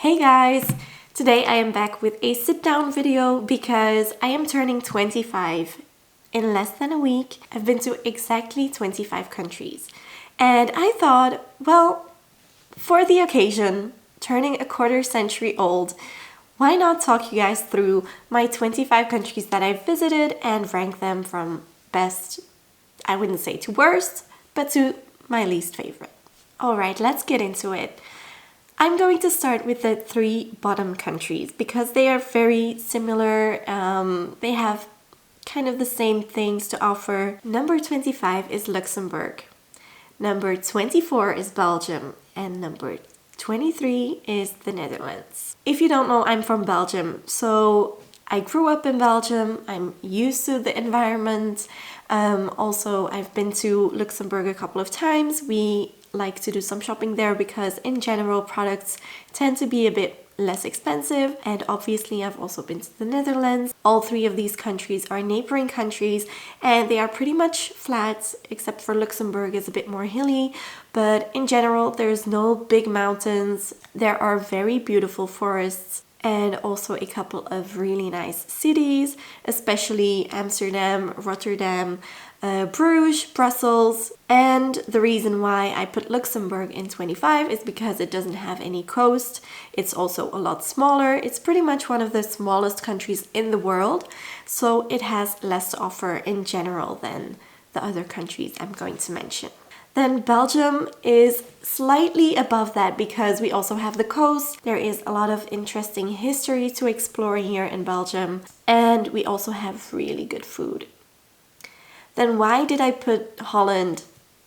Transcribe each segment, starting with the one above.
Hey guys! Today I am back with a sit-down video because I am turning 25 in less than a week. I've been to exactly 25 countries. And I thought, well, for the occasion, turning a quarter century old, why not talk you guys through my 25 countries that I've visited and rank them from best, I wouldn't say to worst, but to my least favorite. Alright, let's get into it. I'm going to start with the three bottom countries because they are very similar. They have kind of the same things to offer. Number 25 is Luxembourg. Number 24 is Belgium. And number 23 is the Netherlands. If you don't know, I'm from Belgium. So I grew up in Belgium. I'm used to the environment. Also, I've been to Luxembourg a couple of times. We like to do some shopping there because in general products tend to be a bit less expensive, and obviously I've also been to the Netherlands. All three of these countries are neighboring countries and they are pretty much flat, except for Luxembourg is a bit more hilly, but in general there's no big mountains. There are very beautiful forests and also a couple of really nice cities, especially Amsterdam, Rotterdam, Bruges, Brussels. And the reason why I put Luxembourg in 25 is because it doesn't have any coast. It's also a lot smaller. It's pretty much one of the smallest countries in the world, so it has less to offer in general than the other countries I'm going to mention. Then Belgium is slightly above that because we also have the coast. There is a lot of interesting history to explore here in Belgium, and we also have really good food. Then why did I put Holland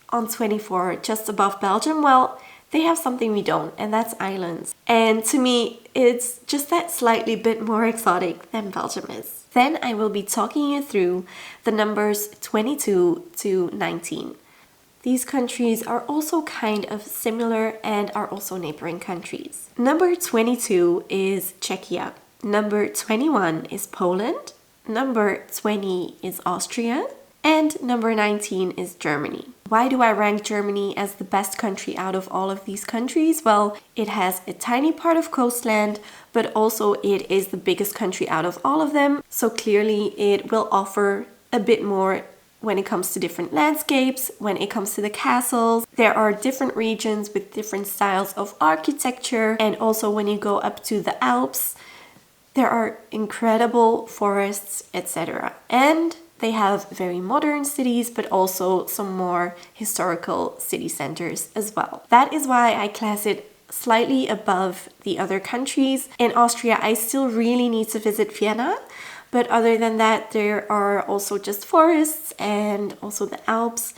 on 24 just above Belgium? Well, they have something we don't, and that's islands. And to me, it's just that slightly bit more exotic than Belgium is. Then I will be talking you through the numbers 22 to 19. These countries are also kind of similar and are also neighboring countries. Number 22 is Czechia. Number 21 is Poland. Number 20 is Austria. And number 19 is Germany. Why do I rank Germany as the best country out of all of these countries? Well, it has a tiny part of coastland, but also it is the biggest country out of all of them. So clearly it will offer a bit more when it comes to different landscapes, when it comes to the castles. There are different regions with different styles of architecture. And also when you go up to the Alps, there are incredible forests, etc. And they have very modern cities, but also some more historical city centers as well. That is why I class it slightly above the other countries. In Austria, I still really need to visit Vienna. But other than that, there are also just forests and also the Alps.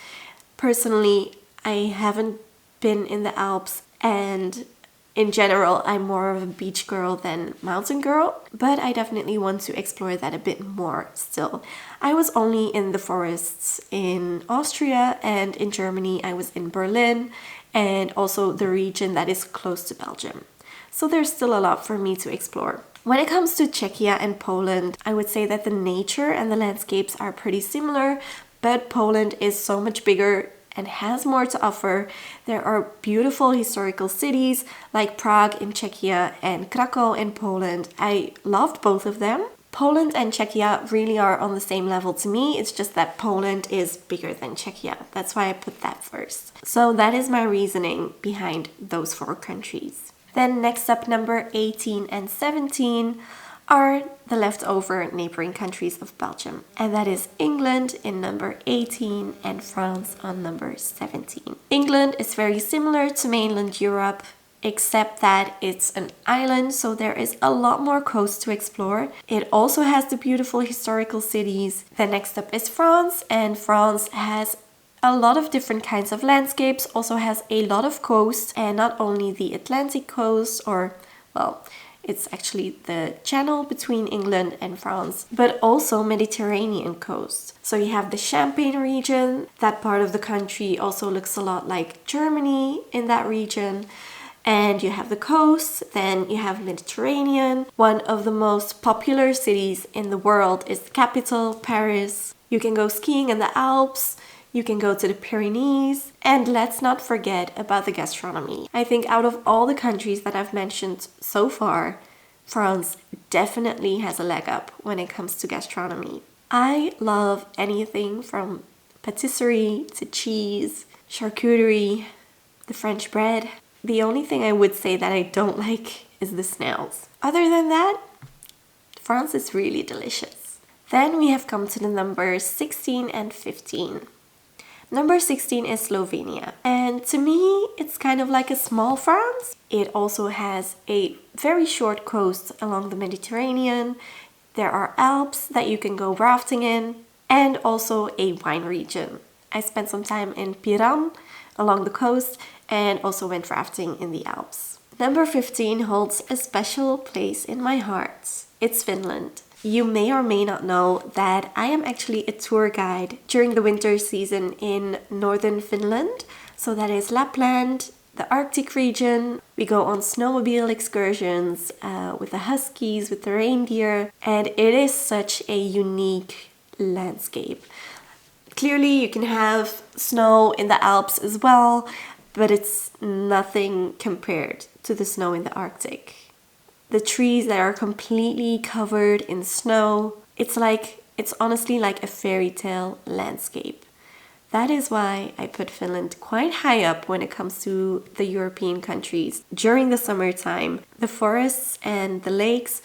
Personally, I haven't been in the Alps, and in general, I'm more of a beach girl than mountain girl, but I definitely want to explore that a bit more still. I was only in the forests in Austria, and in Germany I was in Berlin and also the region that is close to Belgium. So there's still a lot for me to explore. When it comes to Czechia and Poland, I would say that the nature and the landscapes are pretty similar, but Poland is so much bigger and has more to offer. There are beautiful historical cities like Prague in Czechia and Krakow in Poland. I loved both of them. Poland and Czechia really are on the same level to me. It's just that Poland is bigger than Czechia. That's why I put that first. So that is my reasoning behind those four countries. Then next up, number 18 and 17 are the leftover neighboring countries of Belgium. And that is England in number 18 and France on number 17. England is very similar to mainland Europe, except that it's an island, so there is a lot more coast to explore. It also has the beautiful historical cities. Then next up is France, and France has a lot of different kinds of landscapes, also has a lot of coast, and not only the Atlantic coast, or well, it's actually the channel between England and France, but also Mediterranean coast. So you have the Champagne region. That part of the country also looks a lot like Germany in that region. And you have the coast, then you have Mediterranean. One of the most popular cities in the world is the capital, Paris. You can go skiing in the Alps. You can go to the Pyrenees, and let's not forget about the gastronomy. I think out of all the countries that I've mentioned so far, France definitely has a leg up when it comes to gastronomy. I love anything from patisserie to cheese, charcuterie, the French bread. The only thing I would say that I don't like is the snails. Other than that, France is really delicious. Then we have come to the numbers 16 and 15. Number 16 is Slovenia, and to me it's kind of like a small France. It also has a very short coast along the Mediterranean. There are Alps that you can go rafting in, and also a wine region. I spent some time in Piran along the coast and also went rafting in the Alps. Number 15 holds a special place in my heart. It's Finland. You may or may not know that I am actually a tour guide during the winter season in northern Finland. So that is Lapland, the Arctic region. We go on snowmobile excursions with the huskies, with the reindeer, and it is such a unique landscape. Clearly you can have snow in the Alps as well, but it's nothing compared to the snow in the Arctic. The trees that are completely covered in snow, it's honestly like a fairy tale landscape. That is why I put Finland quite high up when it comes to the European countries. During the summertime, the forests and the lakes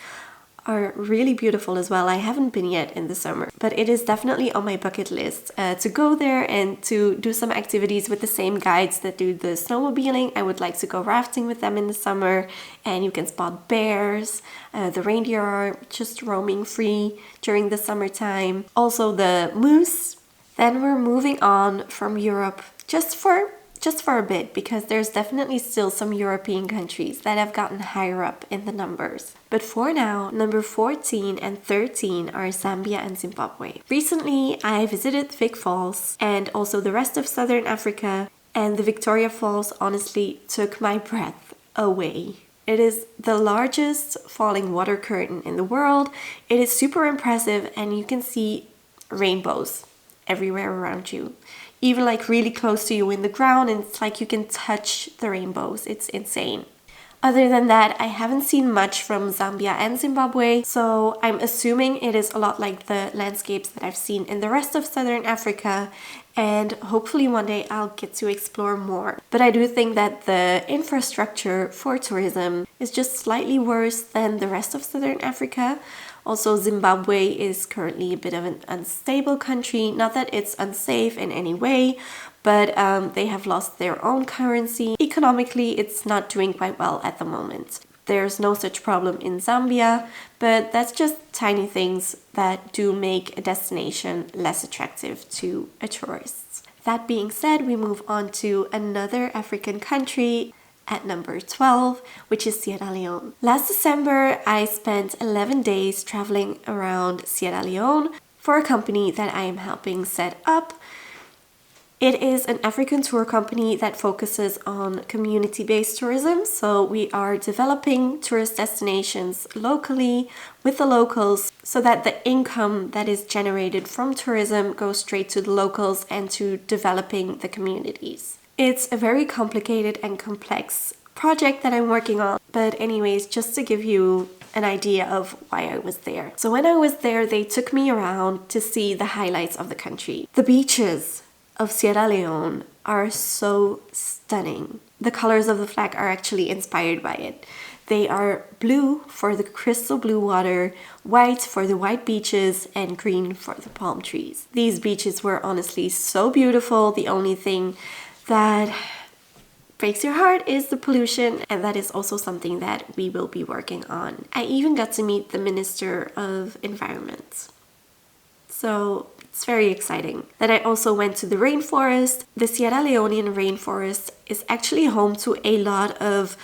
are really beautiful as well. I haven't been yet in the summer, but it is definitely on my bucket list to go there and to do some activities with the same guides that do the snowmobiling. I would like to go rafting with them in the summer, and you can spot bears. The reindeer are just roaming free during the summertime. Also the moose. Then we're moving on from Europe just for a bit, because there's definitely still some European countries that have gotten higher up in the numbers. But for now, number 14 and 13 are Zambia and Zimbabwe. Recently, I visited Vic Falls and also the rest of Southern Africa, and the Victoria Falls honestly took my breath away. It is the largest falling water curtain in the world. It is super impressive, and you can see rainbows everywhere around you. Even like really close to you in the ground, and it's like you can touch the rainbows. It's insane. Other than that, I haven't seen much from Zambia and Zimbabwe, so I'm assuming it is a lot like the landscapes that I've seen in the rest of Southern Africa, and hopefully one day I'll get to explore more. But I do think that the infrastructure for tourism is just slightly worse than the rest of Southern Africa. Also, Zimbabwe is currently a bit of an unstable country. Not that it's unsafe in any way, but they have lost their own currency. Economically, it's not doing quite well at the moment. There's no such problem in Zambia, but that's just tiny things that do make a destination less attractive to a tourist. That being said, we move on to another African country at number 12, which is Sierra Leone. Last December, I spent 11 days traveling around Sierra Leone for a company that I am helping set up. It is an African tour company that focuses on community-based tourism. So we are developing tourist destinations locally with the locals so that the income that is generated from tourism goes straight to the locals and to developing the communities. It's a very complicated and complex project that I'm working on. But anyways, just to give you an idea of why I was there. So when I was there, they took me around to see the highlights of the country. The beaches of Sierra Leone are so stunning. The colors of the flag are actually inspired by it. They are blue for the crystal blue water, white for the white beaches, and green for the palm trees. These beaches were honestly so beautiful. The only thing that breaks your heart is the pollution, and that is also something that we will be working on. I even got to meet the Minister of Environment. So it's very exciting. Then I also went to the rainforest. The Sierra Leonean rainforest is actually home to a lot of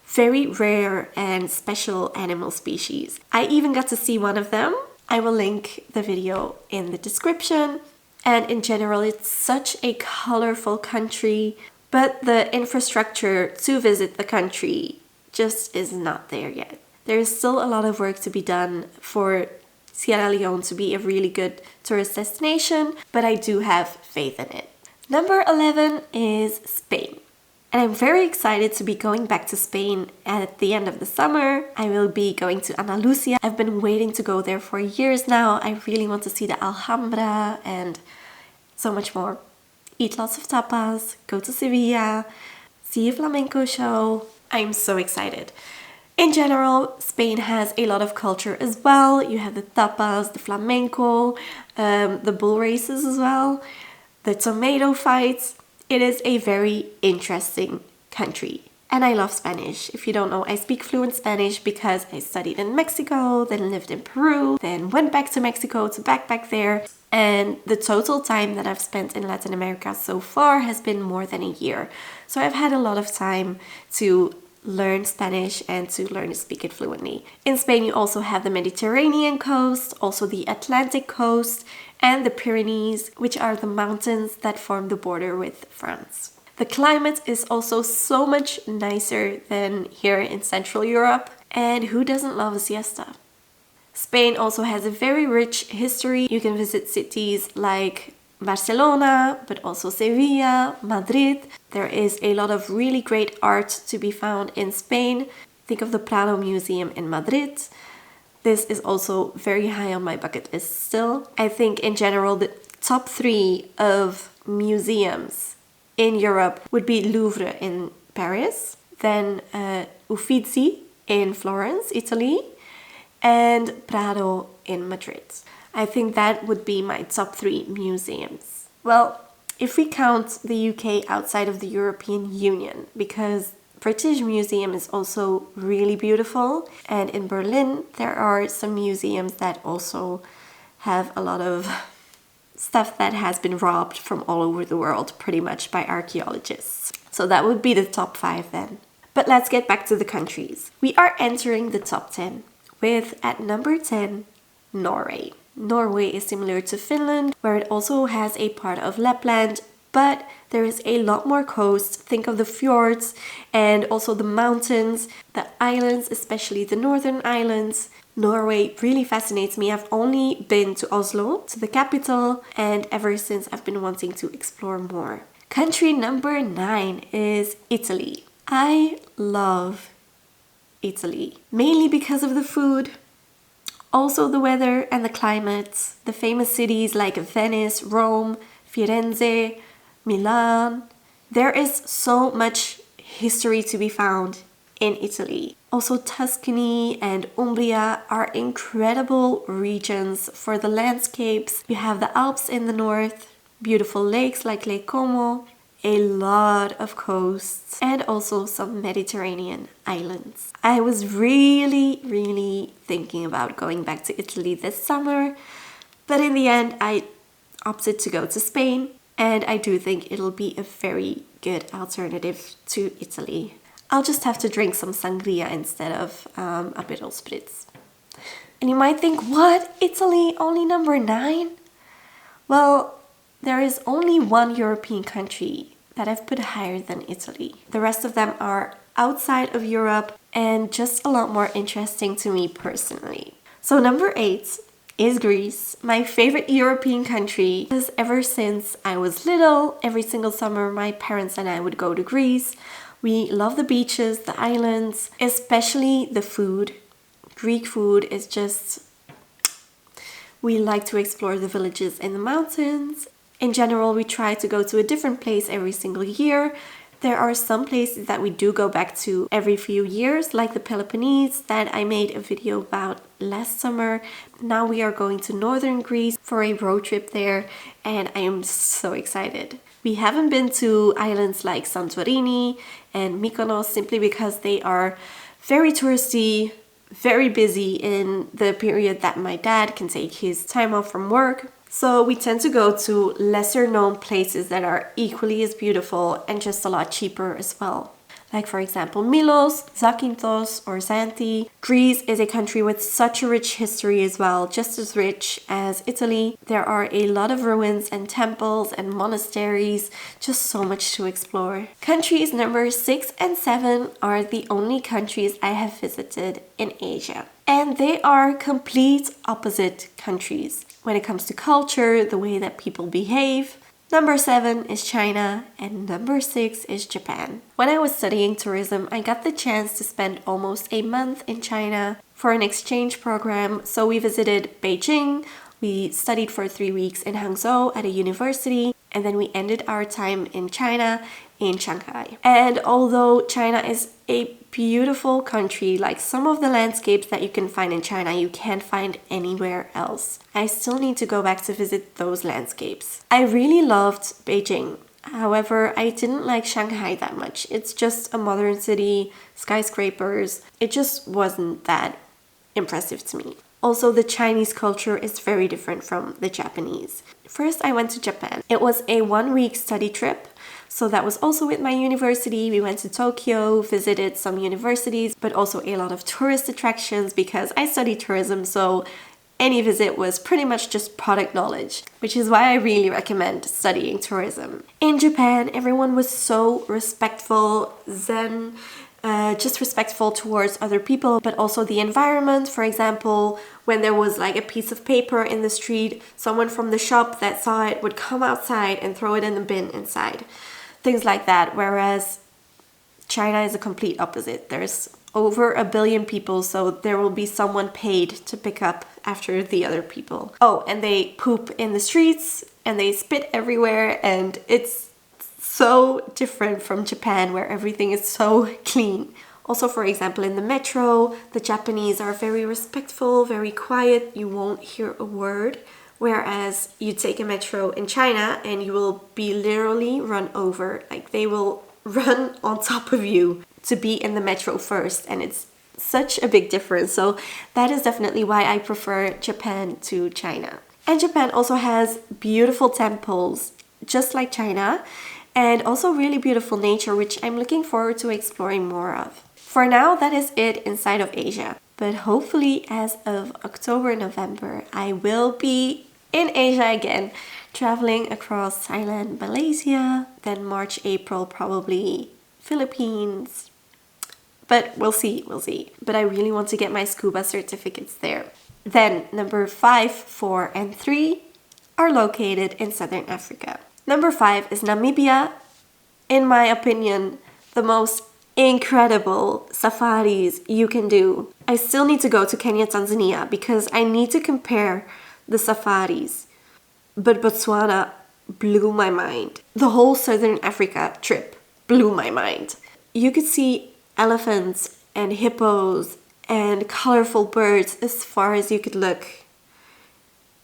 very rare and special animal species. I even got to see one of them. I will link the video in the description. And in general, it's such a colorful country, but the infrastructure to visit the country just is not there yet. There is still a lot of work to be done for Sierra Leone to be a really good tourist destination, but I do have faith in it. Number 11 is Spain. And I'm very excited to be going back to Spain at the end of the summer. I will be going to Andalusia. I've been waiting to go there for years now. I really want to see the Alhambra and so much more. Eat lots of tapas, go to Sevilla, see a flamenco show. I'm so excited. In general, Spain has a lot of culture as well. You have the tapas, the flamenco, the bull races as well, the tomato fights. It is a very interesting country. And I love Spanish. If you don't know, I speak fluent Spanish because I studied in Mexico, then lived in Peru, then went back to Mexico to backpack there. And the total time that I've spent in Latin America so far has been more than a year. So I've had a lot of time to learn Spanish and to learn to speak it fluently. In Spain, you also have the Mediterranean coast, also the Atlantic coast, and the Pyrenees, which are the mountains that form the border with France. The climate is also so much nicer than here in Central Europe, and who doesn't love a siesta? Spain also has a very rich history. You can visit cities like Barcelona, but also Sevilla, Madrid. There is a lot of really great art to be found in Spain. Think of the Prado Museum in Madrid. This is also very high on my bucket list still. I think in general the top 3 of museums in Europe would be Louvre in Paris, then Uffizi in Florence, Italy, and Prado in Madrid. I think that would be my top 3 museums. Well, if we count the UK outside of the European Union, because British Museum is also really beautiful, and in Berlin there are some museums that also have a lot of stuff that has been robbed from all over the world, pretty much by archaeologists. So that would be the top 5 then. But let's get back to the countries. We are entering the top 10 with, at number 10, Norway. Norway is similar to Finland, where it also has a part of Lapland, but there is a lot more coast. Think of the fjords and also the mountains, the islands, especially the northern islands. Norway really fascinates me. I've only been to Oslo, to the capital, and ever since I've been wanting to explore more. Country number 9 is Italy. I love Italy, mainly because of the food, also the weather and the climate, the famous cities like Venice, Rome, Firenze, Milan. There is so much history to be found in Italy. Also Tuscany and Umbria are incredible regions for the landscapes. You have the Alps in the north, beautiful lakes like Lake Como, a lot of coasts, and also some Mediterranean islands. I was really thinking about going back to Italy this summer, but in the end I opted to go to Spain, and I do think it'll be a very good alternative to Italy. I'll just have to drink some sangria instead of Aperol Spritz. And you might think, what? Italy only number 9? Well, there is only one European country that I've put higher than Italy. The rest of them are outside of Europe and just a lot more interesting to me personally. So number 8 is Greece, my favorite European country. Because ever since I was little, every single summer my parents and I would go to Greece. We love the beaches, the islands, especially the food. Greek food is just... We like to explore the villages in the mountains. In general, we try to go to a different place every single year. There are some places that we do go back to every few years, like the Peloponnese that I made a video about last summer. Now we are going to northern Greece for a road trip there, and I am so excited. We haven't been to islands like Santorini and Mykonos simply because they are very touristy, very busy in the period that my dad can take his time off from work. So we tend to go to lesser known places that are equally as beautiful and just a lot cheaper as well. Like for example Milos, Zakynthos or Zante. Greece is a country with such a rich history as well, just as rich as Italy. There are a lot of ruins and temples and monasteries, just so much to explore. Countries number 6 and 7 are the only countries I have visited in Asia. And they are complete opposite countries. When it comes to culture, the way that people behave, Number 7 is China, and number 6 is Japan. When I was studying tourism, I got the chance to spend almost a month in China for an exchange program. So we visited Beijing, we studied for 3 weeks in Hangzhou at a university, and then we ended our time in China in Shanghai. And although China is a beautiful country, like some of the landscapes that you can find in China, you can't find anywhere else. I still need to go back to visit those landscapes. I really loved Beijing. However, I didn't like Shanghai that much. It's just a modern city, skyscrapers. It just wasn't that impressive to me. Also, the Chinese culture is very different from the Japanese. First, I went to Japan. It was a 1-week study trip. So that was also with my university. We went to Tokyo, visited some universities, but also a lot of tourist attractions because I study tourism, so any visit was pretty much just product knowledge, which is why I really recommend studying tourism. In Japan, everyone was so respectful, zen, just respectful towards other people, but also the environment. For example, when there was like a piece of paper in the street, someone from the shop that saw it would come outside and throw it in the bin inside. Things like that, whereas China is a complete opposite. There's over 1 billion people, so there will be someone paid to pick up after the other people. Oh, and they poop in the streets and they spit everywhere, and it's so different from Japan where everything is so clean. Also, for example, in the metro, the Japanese are very respectful, very quiet. You won't hear a word. Whereas you take a metro in China and you will be literally run over. Like they will run on top of you to be in the metro first. And it's such a big difference. So that is definitely why I prefer Japan to China. And Japan also has beautiful temples, just like China. And also really beautiful nature, which I'm looking forward to exploring more of. For now, that is it inside of Asia. But hopefully as of October, November, I will be in Asia again, traveling across Thailand, Malaysia, then March, April, probably Philippines. But we'll see. But I really want to get my scuba certificates there. Then number 5, 4, and 3 are located in Southern Africa. Number 5 is Namibia. In my opinion, the most incredible safaris you can do. I still need to go to Kenya, Tanzania because I need to compare the safaris. But Botswana blew my mind. The whole Southern Africa trip blew my mind. You could see elephants and hippos and colorful birds as far as you could look.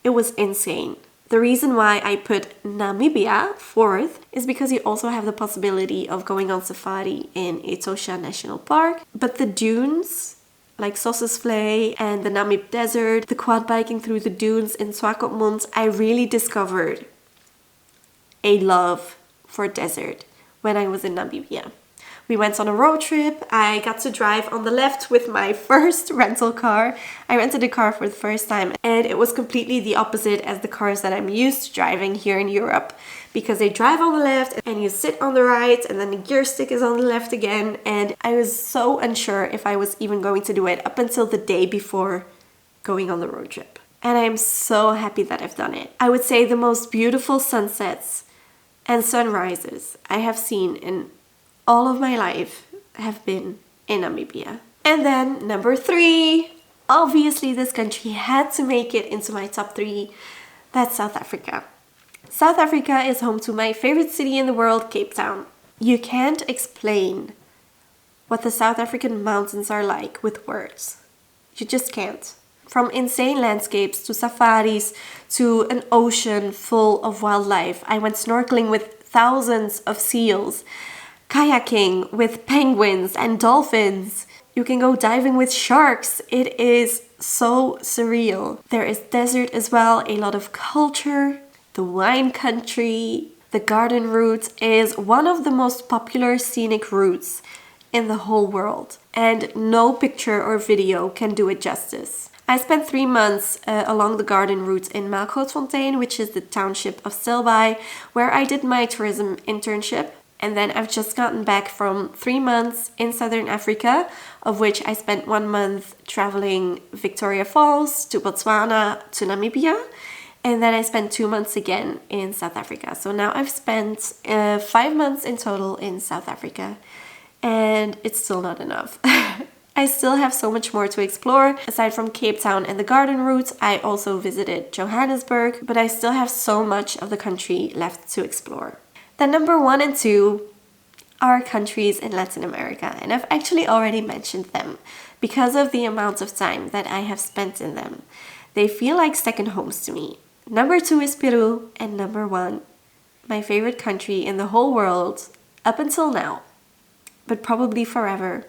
It was insane. The reason why I put Namibia 4th is because you also have the possibility of going on safari in Etosha National Park. But the dunes, like Sossusvlei and the Namib Desert, the quad biking through the dunes in Swakopmund, I really discovered a love for desert when I was in Namibia. We went on a road trip. I got to drive on the left with my first rental car. I rented a car for the first time, and it was completely the opposite as the cars that I'm used to driving here in Europe, because they drive on the left and you sit on the right and then the gear stick is on the left again, and I was so unsure if I was even going to do it up until the day before going on the road trip. And I'm so happy that I've done it. I would say the most beautiful sunsets and sunrises I have seen in all of my life have been in Namibia. And then number 3, obviously this country had to make it into my top 3. That's South Africa. South Africa is home to my favorite city in the world, Cape Town. You can't explain what the South African mountains are like with words. You just can't. From insane landscapes to safaris to an ocean full of wildlife. I went snorkeling with thousands of seals, kayaking with penguins and dolphins. You can go diving with sharks. It is so surreal. There is desert as well, a lot of culture, the wine country. The garden route is one of the most popular scenic routes in the whole world, and no picture or video can do it justice. I spent 3 months along the garden route in Malgrootfontein, which is the township of Stilbaai, where I did my tourism internship. And then I've just gotten back from 3 months in Southern Africa, of which I spent 1 month traveling Victoria Falls to Botswana to Namibia. And then I spent 2 months again in South Africa. So now I've spent 5 months in total in South Africa, and it's still not enough. I still have so much more to explore. Aside from Cape Town and the garden route, I also visited Johannesburg, but I still have so much of the country left to explore. Then number 1 and 2 are countries in Latin America, and I've actually already mentioned them because of the amount of time that I have spent in them. They feel like second homes to me. Number 2 is Peru, and number 1, my favorite country in the whole world up until now, but probably forever,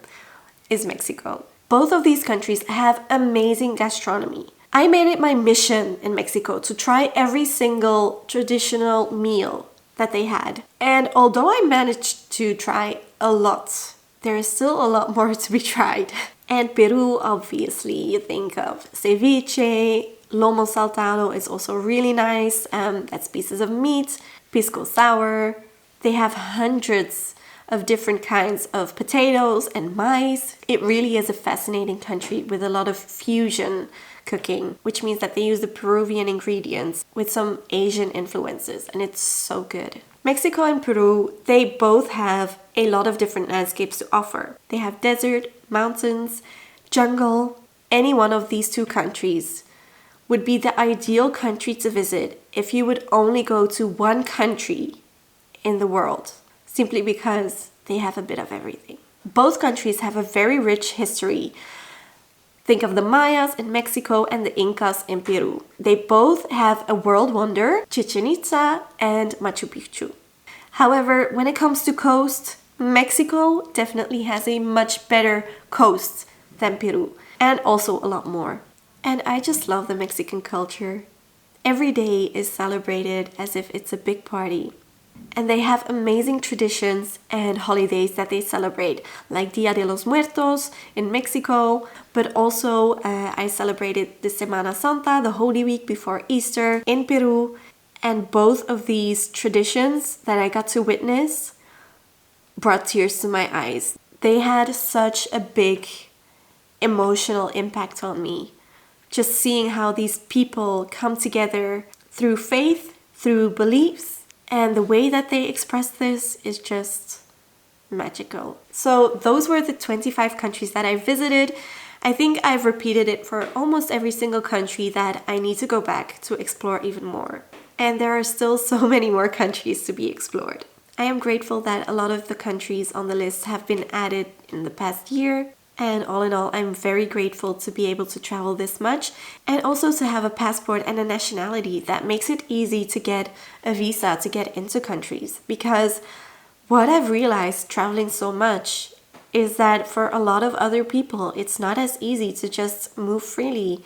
is Mexico. Both of these countries have amazing gastronomy. I made it my mission in Mexico to try every single traditional meal that they had. And although I managed to try a lot, there is still a lot more to be tried. And Peru, obviously, you think of ceviche, lomo saltado is also really nice. That's pieces of meat, pisco sour. They have hundreds of different kinds of potatoes and maize. It really is a fascinating country with a lot of fusion cooking, which means that they use the Peruvian ingredients with some Asian influences, and it's so good. Mexico and Peru, they both have a lot of different landscapes to offer. They have desert, mountains, jungle. Any one of these two countries would be the ideal country to visit if you would only go to one country in the world, simply because they have a bit of everything. Both countries have a very rich history. Think of the Mayas in Mexico and the Incas in Peru. They both have a world wonder, Chichen Itza and Machu Picchu. However, when it comes to coast, Mexico definitely has a much better coast than Peru, and also a lot more. And I just love the Mexican culture. Every day is celebrated as if it's a big party. And they have amazing traditions and holidays that they celebrate, like Dia de los Muertos in Mexico, but also I celebrated the Semana Santa, the Holy Week before Easter, in Peru. And both of these traditions that I got to witness brought tears to my eyes. They had such a big emotional impact on me. Just seeing how these people come together through faith, through beliefs, and the way that they express this is just magical. So those were the 25 countries that I visited. I think I've repeated it for almost every single country that I need to go back to explore even more. And there are still so many more countries to be explored. I am grateful that a lot of the countries on the list have been added in the past year. And all in all, I'm very grateful to be able to travel this much, and also to have a passport and a nationality that makes it easy to get a visa to get into countries. Because what I've realized traveling so much is that for a lot of other people, it's not as easy to just move freely.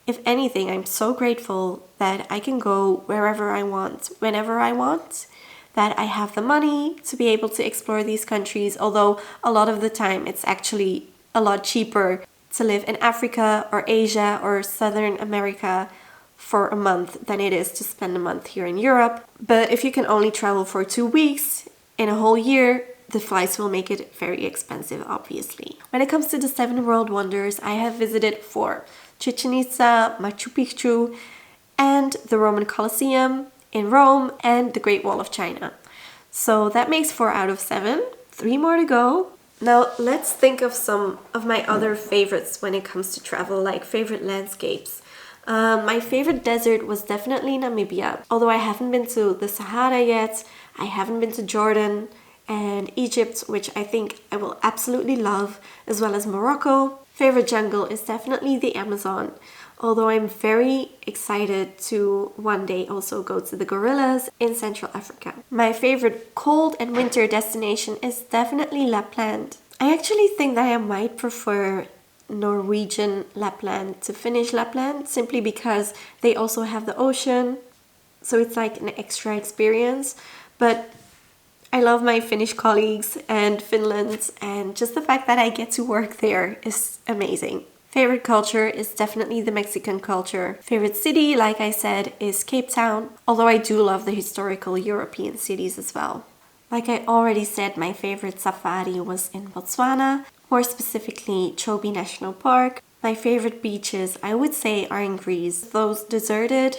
If anything, I'm so grateful that I can go wherever I want, whenever I want, that I have the money to be able to explore these countries, although a lot of the time it's actually a lot cheaper to live in Africa or Asia or Southern America for a month than it is to spend a month here in Europe. But if you can only travel for 2 weeks in a whole year, the flights will make it very expensive, obviously. When it comes to the 7 world wonders, I have visited 4: Chichen Itza, Machu Picchu, and the Roman Colosseum in Rome, and the Great Wall of China. So that makes 4 out of 7. 3 more to go. Now let's think of some of my other favorites when it comes to travel, like favorite landscapes. My favorite desert was definitely Namibia. Although I haven't been to the Sahara yet, I haven't been to Jordan and Egypt, which I think I will absolutely love, as well as Morocco. Favorite jungle is definitely the Amazon, although I'm very excited to one day also go to the gorillas in Central Africa. My favorite cold and winter destination is definitely Lapland. I actually think that I might prefer Norwegian Lapland to Finnish Lapland, simply because they also have the ocean, so it's like an extra experience. But I love my Finnish colleagues and Finland, and just the fact that I get to work there is amazing. Favorite culture is definitely the Mexican culture. Favorite city, like I said, is Cape Town, although I do love the historical European cities as well. Like I already said, my favorite safari was in Botswana, more specifically Chobe National Park. My favorite beaches, I would say, are in Greece. Those deserted,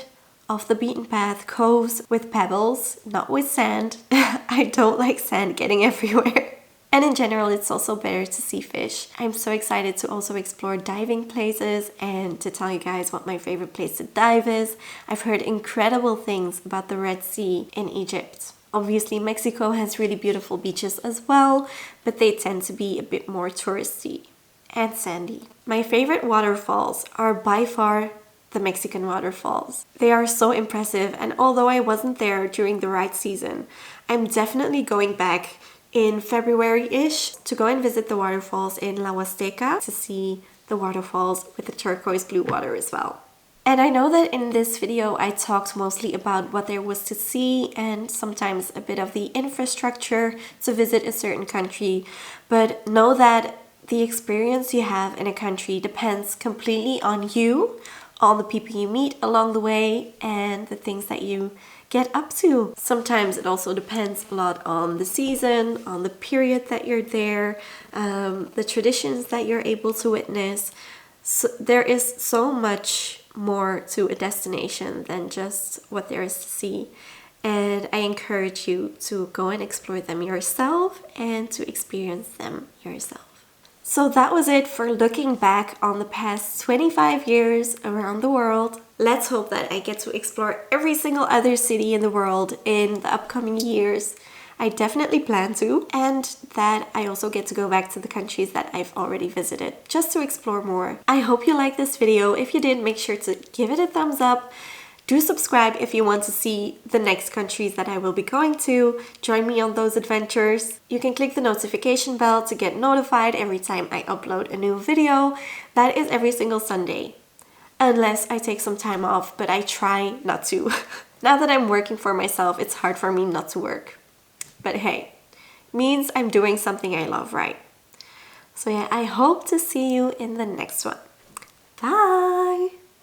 off the beaten path coves with pebbles, not with sand. I don't like sand getting everywhere. And in general, it's also better to see fish. I'm so excited to also explore diving places and to tell you guys what my favorite place to dive is. I've heard incredible things about the Red Sea in Egypt. Obviously, Mexico has really beautiful beaches as well, but they tend to be a bit more touristy and sandy. My favorite waterfalls are by far the Mexican waterfalls. They are so impressive, and although I wasn't there during the right season, I'm definitely going back in February-ish to go and visit the waterfalls in La Huasteca to see the waterfalls with the turquoise blue water as well. And I know that in this video I talked mostly about what there was to see and sometimes a bit of the infrastructure to visit a certain country, but know that the experience you have in a country depends completely on you, on the people you meet along the way, and the things that you get up to. Sometimes it also depends a lot on the season, on the period that you're there, the traditions that you're able to witness. So there is so much more to a destination than just what there is to see. And I encourage you to go and explore them yourself and to experience them yourself. So that was it for looking back on the past 25 years around the world. Let's hope that I get to explore every single other city in the world in the upcoming years. I definitely plan to, and that I also get to go back to the countries that I've already visited just to explore more. I hope you liked this video. If you did, make sure to give it a thumbs up. Do subscribe if you want to see the next countries that I will be going to. Join me on those adventures. You can click the notification bell to get notified every time I upload a new video. That is every single Sunday. Unless I take some time off, but I try not to. Now that I'm working for myself, it's hard for me not to work. But hey, means I'm doing something I love, right? So yeah, I hope to see you in the next one.